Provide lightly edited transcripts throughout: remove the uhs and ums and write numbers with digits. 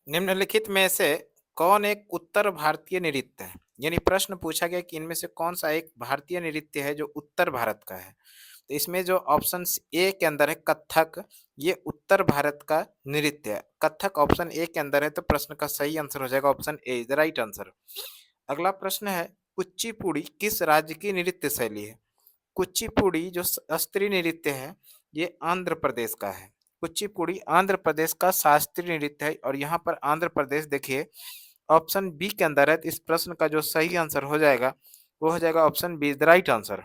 निम्नलिखित में से कौन एक उत्तर भारतीय नृत्य है? यानी प्रश्न पूछा गया कि इनमें से कौन सा एक भारतीय नृत्य है जो उत्तर भारत का है। तो इसमें जो ऑप्शन ए के अंदर है कथक, ये उत्तर भारत का नृत्य है। कथक ऑप्शन ए के अंदर है, तो प्रश्न का सही आंसर हो जाएगा option A is the right answer. अगला प्रश्न है, कुचिपुड़ी किस राज्य की नृत्य शैली है? कुचिपुड़ी जो शास्त्रीय नृत्य है, ये आंध्र प्रदेश का है। कुचिपुड़ी आंध्र प्रदेश का शास्त्रीय नृत्य है और यहाँ पर आंध्र प्रदेश देखिए ऑप्शन बी के अंदर है। तो इस प्रश्न का जो सही आंसर हो जाएगा वो हो जाएगा option B is the right answer.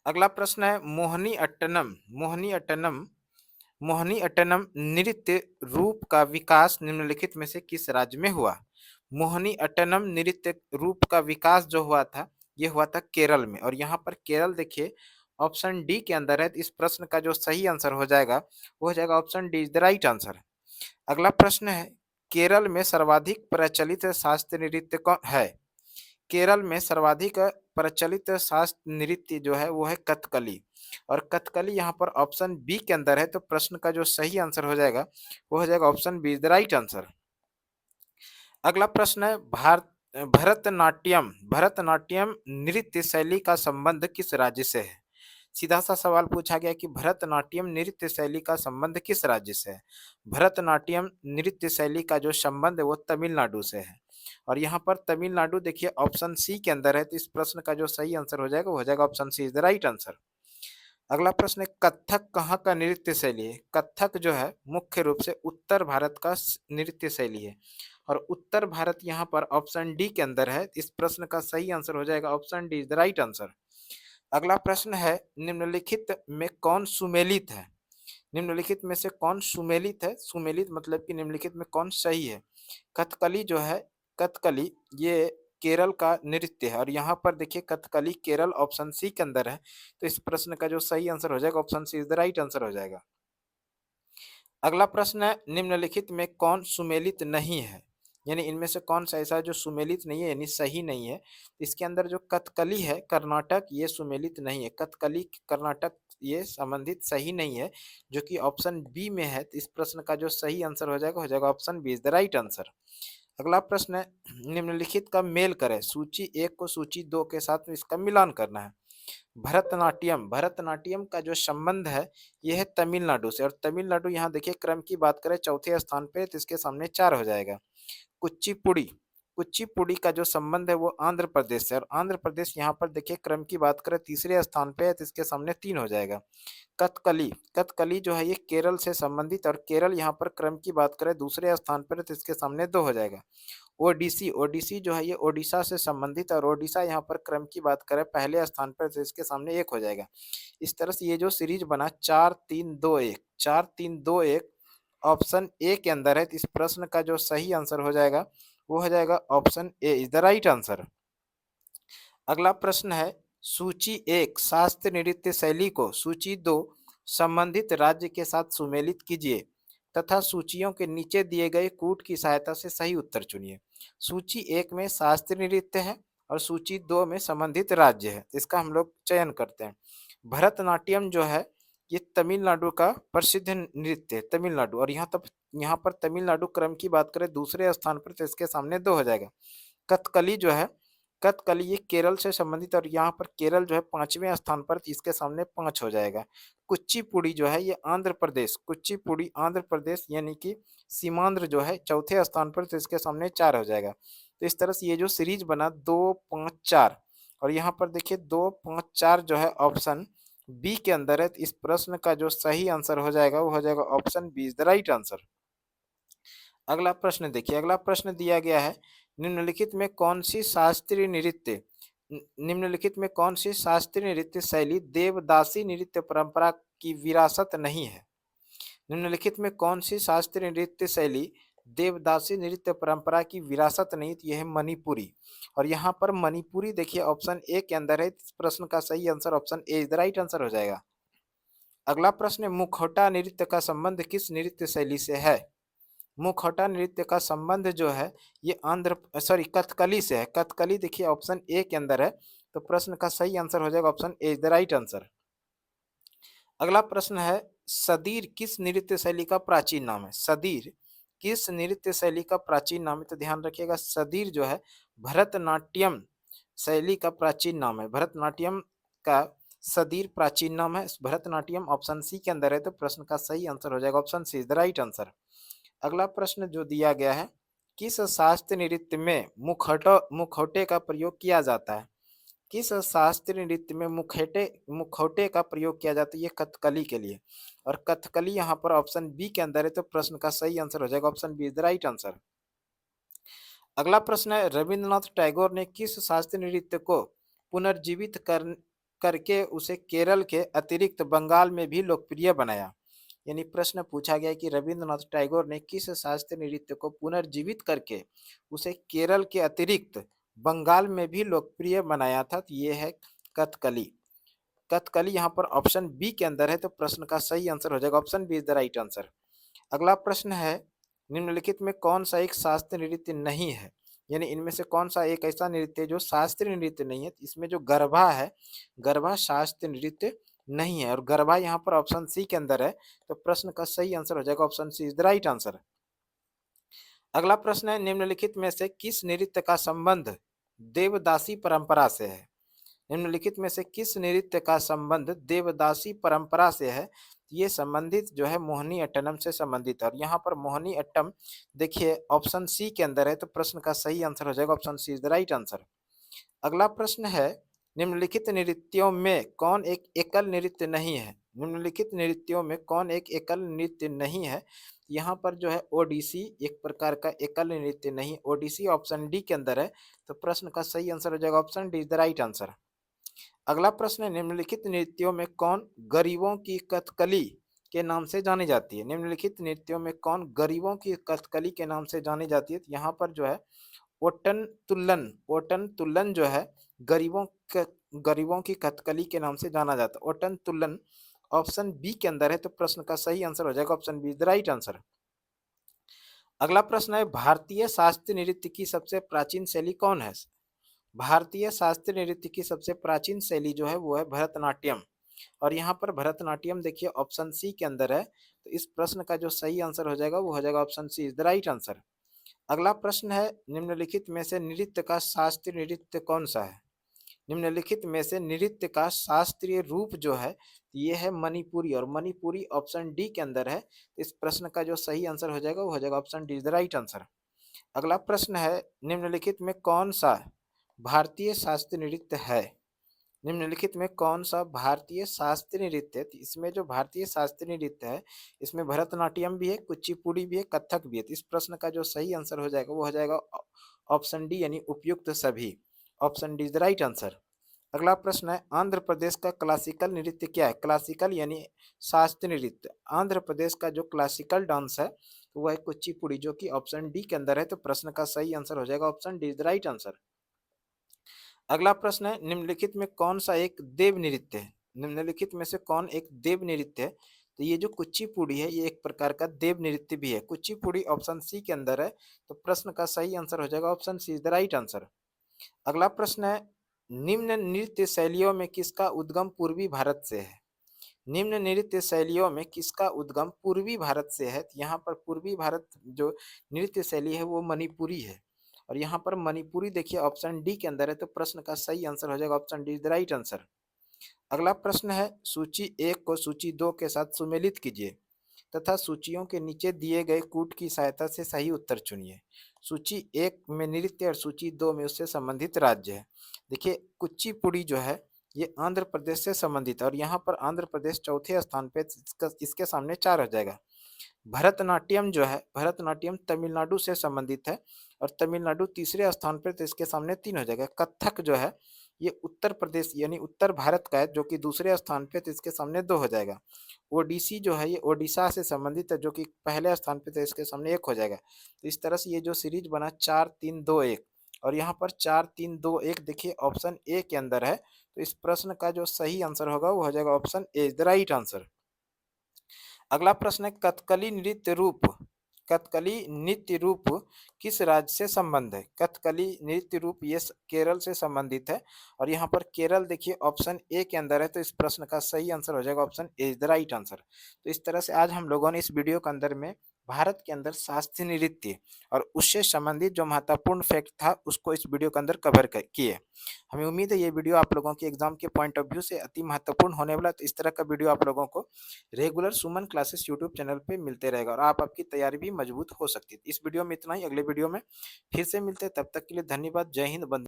अगला प्रश्न है, मोहिनी अट्टनम नृत्य रूप का विकास निम्नलिखित में से किस राज्य में हुआ? मोहिनी अट्टनम नृत्य रूप का विकास जो हुआ था, ये हुआ था केरल में। और यहाँ पर केरल देखिए ऑप्शन डी के अंदर है। तो इस प्रश्न का जो सही आंसर हो जाएगा वो हो जाएगा option D is the right answer. अगला प्रश्न है, केरल में सर्वाधिक प्रचलित शास्त्रीय नृत्य कौन है? केरल में सर्वाधिक प्रचलित शास्त्रीय नृत्य जो है वो है कथकली। और कथकली यहाँ पर ऑप्शन बी के अंदर है, तो प्रश्न का जो सही आंसर हो जाएगा वो हो जाएगा option B is the right answer. अगला प्रश्न है, भरतनाट्यम भरतनाट्यम नृत्य शैली का संबंध किस राज्य से है? सीधा सा सवाल पूछा गया कि भरतनाट्यम नृत्य शैली का संबंध किस राज्य से है? भरतनाट्यम नृत्य शैली का जो संबंध है वो तमिलनाडु से है। और यहाँ पर तमिलनाडु देखिए ऑप्शन सी के अंदर है। तो इस प्रश्न का जो सही आंसर हो जाएगा वो हो जाएगा option C is the right answer. अगला प्रश्न है, कथक कहाँ का नृत्य शैली है? कथक जो है मुख्य रूप से उत्तर भारत का नृत्य शैली है। और उत्तर भारत यहाँ पर ऑप्शन डी के अंदर है। इस प्रश्न का सही आंसर हो जाएगा option D is the right answer. अगला प्रश्न है, निम्नलिखित में कौन सुमेलित है? निम्नलिखित में से कौन सुमेलित है? सुमेलित मतलब कि निम्नलिखित में कौन सही है? कथकली जो है, कथकली ये केरल का नृत्य है। और यहाँ पर देखिए कथकली केरल ऑप्शन सी के अंदर है। तो इस प्रश्न का जो सही आंसर हो जाएगा option C is the right answer हो जाएगा। अगला प्रश्न है, निम्नलिखित में कौन सुमेलित नहीं है? यानी इनमें से कौन सा ऐसा है जो सुमेलित नहीं है यानी सही नहीं है? इसके अंदर जो कथकली है कर्नाटक, ये सुमेलित नहीं है। कथकली कर्नाटक ये संबंधित सही नहीं है, जो कि ऑप्शन बी में है। तो इस प्रश्न का जो सही आंसर हो जाएगा option B is the right answer. अगला प्रश्न है, निम्नलिखित का मेल करें। सूची एक को सूची दो के साथ में इसका मिलान करना है। भरतनाट्यम भरतनाट्यम का जो संबंध है ये है तमिलनाडु से। और तमिलनाडु यहाँ देखिए क्रम की बात करें चौथे स्थान पे, तो इसके सामने 4 हो जाएगा। कुचिपुड़ी कुचिपुड़ी का जो संबंध है वो आंध्र प्रदेश से। और आंध्र प्रदेश यहाँ पर देखिए क्रम की बात करें तीसरे स्थान पे है, तो इसके सामने 3 हो जाएगा। कथकली कथकली जो है ये केरल से संबंधित, और केरल यहाँ पर क्रम की बात करें दूसरे स्थान पर है, तो इसके सामने 2 हो जाएगा। ओडिसी ओडिसी जो है ये ओडिशा से संबंधित, और ओडिशा यहाँ पर क्रम की बात करें पहले स्थान पर, तो इसके सामने 1 हो जाएगा। इस तरह से ये जो सीरीज बना 4-3-2-1 4-3-2-1 ऑप्शन ए के अंदर है। तो इस प्रश्न का जो सही आंसर हो जाएगा वो हो जाएगा option A is the right answer. अगला प्रश्न है, सूची एक शास्त्रीय नृत्य शैली को सूची दो संबंधित राज्य के साथ सुमेलित कीजिए तथा सूचियों के नीचे दिए गए कूट की सहायता से सही उत्तर चुनिए। सूची एक में शास्त्रीय नृत्य है और सूची दो में संबंधित राज्य है। इसका हम लोग चयन करते हैं। भरतनाट्यम जो है ये तमिलनाडु का प्रसिद्ध नृत्य है, तमिलनाडु। और यहाँ पर तमिलनाडु क्रम की बात करें दूसरे स्थान पर, तो इसके सामने 2 हो जाएगा। कथकली जो है, कथकली ये केरल से संबंधित, और यहाँ पर केरल जो है 5वें स्थान पर, तो इसके सामने 5 हो जाएगा। कुचिपुड़ी जो है ये आंध्र प्रदेश, कुचिपुड़ी आंध्र प्रदेश यानी कि सीमांध्र जो है चौथे स्थान पर, तो इसके सामने 4 हो जाएगा। तो इस तरह से ये जो सीरीज बना 2-5-4, और यहाँ पर देखिए 2-5-4 जो है ऑप्शन बी के अंदर है। तो इस प्रश्न का जो सही आंसर हो जाएगा वो हो जाएगा option B is the right answer. अगला प्रश्न देखिए, अगला प्रश्न दिया गया है, निम्नलिखित में कौन सी शास्त्रीय नृत्य निम्नलिखित में कौन सी शास्त्रीय नृत्य शैली देवदासी नृत्य परंपरा की विरासत नहीं है? निम्नलिखित में कौन सी शास्त्रीय नृत्य शैली देवदासी नृत्य परंपरा की विरासत नहीं? तो यह है मणिपुरी। और यहाँ पर मणिपुरी देखिए ऑप्शन ए के अंदर है। इस प्रश्न का सही answer option A is the right answer हो जाएगा। अगला प्रश्न, मुखौटा नृत्य का संबंध किस नृत्य शैली से है? मुखौटा नृत्य का संबंध जो है ये कथकली से है। कथकली देखिए ऑप्शन ए के अंदर है। तो प्रश्न का सही आंसर हो जाएगा option A is the right answer. अगला प्रश्न है, सदीर किस नृत्य शैली का प्राचीन नाम है? सदीर किस नृत्य शैली का प्राचीन नाम है? तो ध्यान रखिएगा, सदीर जो है भरतनाट्यम शैली का प्राचीन नाम है। भरतनाट्यम का सदीर प्राचीन नाम है। भरतनाट्यम ऑप्शन सी के अंदर है, तो प्रश्न का सही आंसर हो जाएगा option C is the right answer. अगला प्रश्न जो दिया गया है, किस शास्त्रीय नृत्य में मुखौटे का प्रयोग किया जाता है? किस शास्त्रीय नृत्य में मुखौटे का प्रयोग किया जाता है? ये कथकली के लिए, और कथकली यहाँ पर ऑप्शन बी के अंदर है, तो प्रश्न का सही आंसर हो जाएगा option B is the right answer. अगला प्रश्न है, रविंद्रनाथ टैगोर ने किस शास्त्रीय नृत्य को पुनर्जीवित करके उसे केरल के अतिरिक्त बंगाल में भी लोकप्रिय बनाया? यानी प्रश्न पूछा गया कि रविंद्रनाथ टैगोर ने किस शास्त्रीय नृत्य को पुनर्जीवित करके उसे केरल के अतिरिक्त बंगाल में भी लोकप्रिय बनाया था? तो ये है कथकली। कथकली यहाँ पर ऑप्शन बी के अंदर है, तो प्रश्न का सही आंसर हो जाएगा option B is the right answer. अगला प्रश्न है, निम्नलिखित में कौन सा एक शास्त्रीय नृत्य नहीं है? यानी इनमें से कौन सा एक ऐसा नृत्य है जो शास्त्रीय नृत्य नहीं है? इसमें जो गरबा है, गरबा शास्त्रीय नृत्य नहीं है, और गरबा यहाँ पर ऑप्शन सी के अंदर है, तो प्रश्न का सही आंसर हो जाएगा option C is the right answer. अगला प्रश्न है, निम्नलिखित में से किस नृत्य का संबंध देवदासी परंपरा से है? निम्नलिखित में से किस नृत्य का संबंध देवदासी परंपरा से है? ये संबंधित जो है मोहिनी अट्टनम से संबंधित है, और यहाँ पर मोहिनी अट्टम देखिए ऑप्शन सी के अंदर है, तो प्रश्न का सही आंसर हो जाएगा option C is the right answer. अगला प्रश्न है, निम्नलिखित नृत्यों में कौन एक एकल नृत्य नहीं है? निम्नलिखित नृत्यों में कौन एक एकल नृत्य नहीं है? यहाँ पर जो है ओडिसी एक प्रकार का एकल नृत्य नहीं, ओडिसी ऑप्शन डी के अंदर है, तो प्रश्न का सही आंसर हो जाएगा option D is the right answer. अगला प्रश्न है, निम्नलिखित नृत्यों में कौन गरीबों की कथकली के नाम से जानी जाती है? निम्नलिखित नृत्यों में कौन गरीबों की कथकली के नाम से जानी जाती है? तो यहाँ पर जो है ओटन तुल्लन जो है गरीबों की कथकली के नाम से जाना जाता है। ओटन तुल्लन ऑप्शन बी के अंदर है, तो प्रश्न का सही आंसर हो जाएगा option B is the right answer. अगला प्रश्न है, भारतीय शास्त्रीय नृत्य की सबसे प्राचीन शैली कौन है? भारतीय शास्त्रीय नृत्य की सबसे प्राचीन शैली जो है वो है भरतनाट्यम, और यहाँ पर भरतनाट्यम देखिए ऑप्शन सी के अंदर है, तो इस प्रश्न का जो सही आंसर हो जाएगा वो हो जाएगा option C is the right answer. अगला प्रश्न है, निम्नलिखित में से नृत्य का शास्त्रीय नृत्य कौन सा है? निम्नलिखित में से नृत्य का शास्त्रीय रूप जो है ये है मणिपुरी, और मणिपुरी ऑप्शन डी के अंदर है, इस प्रश्न का जो सही आंसर हो जाएगा वो हो जाएगा option D is the right answer. अगला प्रश्न है, निम्नलिखित में कौन सा भारतीय शास्त्रीय नृत्य है? निम्नलिखित में कौन सा भारतीय शास्त्रीय नृत्य है? तो इसमें जो भारतीय शास्त्रीय नृत्य है इसमें भरतनाट्यम भी है, कुचिपुड़ी भी है, कथक भी है, तो इस प्रश्न का जो सही आंसर हो जाएगा वो हो जाएगा ऑप्शन डी यानी उपयुक्त सभी, option D is the right answer. अगला प्रश्न है, आंध्र प्रदेश का क्लासिकल नृत्य क्या है? क्लासिकल यानी शास्त्रीय नृत्य, आंध्र प्रदेश का जो क्लासिकल डांस है तो वह है कुचिपुड़ी, जो कि ऑप्शन डी के अंदर है, तो प्रश्न का सही आंसर हो जाएगा option D is the right answer. अगला प्रश्न है, निम्नलिखित में कौन सा एक देव नृत्य है? निम्नलिखित में से कौन एक देव नृत्य है? तो ये जो कुचिपुड़ी है ये एक प्रकार का देव नृत्य भी है, कुचिपुड़ी ऑप्शन सी के अंदर है, तो प्रश्न का सही आंसर हो जाएगा option C is the right answer. अगला प्रश्न है, निम्न नृत्य शैलियों में किसका उद्गम पूर्वी भारत से है? निम्न नृत्य शैलियों में किसका उद्गम पूर्वी भारत से है? तो यहाँ पर पूर्वी भारत जो नृत्य शैली है वो मणिपुरी है, और यहाँ पर मणिपुरी देखिए ऑप्शन डी के अंदर है, तो प्रश्न का सही आंसर हो जाएगा option D is the right answer. अगला प्रश्न है, सूची 1 को सूची 2 के साथ सुमेलित कीजिए तथा सूचियों के नीचे दिए गए कूट की सहायता से सही उत्तर चुनिए। सूची 1 में नृत्य और सूची 2 में उससे संबंधित राज्य है। देखिए कुचिपुड़ी जो है ये आंध्र प्रदेश से संबंधित है, और यहाँ पर आंध्र प्रदेश चौथे स्थान पे, इसके सामने 4 हो जाएगा। भरतनाट्यम जो है भरतनाट्यम तमिलनाडु से संबंधित है, और तमिलनाडु तीसरे स्थान पर, तो इसके सामने 3 हो जाएगा। कथक जो है ये उत्तर प्रदेश यानी उत्तर भारत का है, जो कि दूसरे स्थान पे, तो इसके सामने 2 हो जाएगा। ओडिसी जो है ये ओडिशा से संबंधित है, जो कि पहले स्थान पे, तो इसके सामने 1 हो जाएगा। तो इस तरह से ये जो सीरीज बना 4-3-2-1, और यहाँ पर 4-3-2-1 देखिए ऑप्शन ए के अंदर है, तो इस प्रश्न का जो सही आंसर होगा वो हो जाएगा option A is the right answer. अगला प्रश्न है, कथकली नृत्य रूप किस राज्य से संबंध है? कथकली नृत्य रूप ये केरल से संबंधित है, और यहाँ पर केरल देखिए ऑप्शन ए के अंदर है, तो इस प्रश्न का सही आंसर हो जाएगा option A is the right answer. तो इस तरह से आज हम लोगों ने इस वीडियो के अंदर में भारत के अंदर शास्त्रीय नृत्य और उससे संबंधित जो महत्वपूर्ण फैक्ट था उसको इस वीडियो के अंदर कवर किए। हमें उम्मीद है ये वीडियो आप लोगों के एग्जाम के पॉइंट ऑफ व्यू से अति महत्वपूर्ण होने वाला है, तो इस तरह का वीडियो आप लोगों को रेगुलर सुमन क्लासेस यूट्यूब चैनल पे मिलते रहेगा और आप आपकी तैयारी भी मजबूत हो सकती है। इस वीडियो में इतना ही, अगले वीडियो में फिर से मिलते हैं, तब तक के लिए धन्यवाद। जय हिंद, वंदे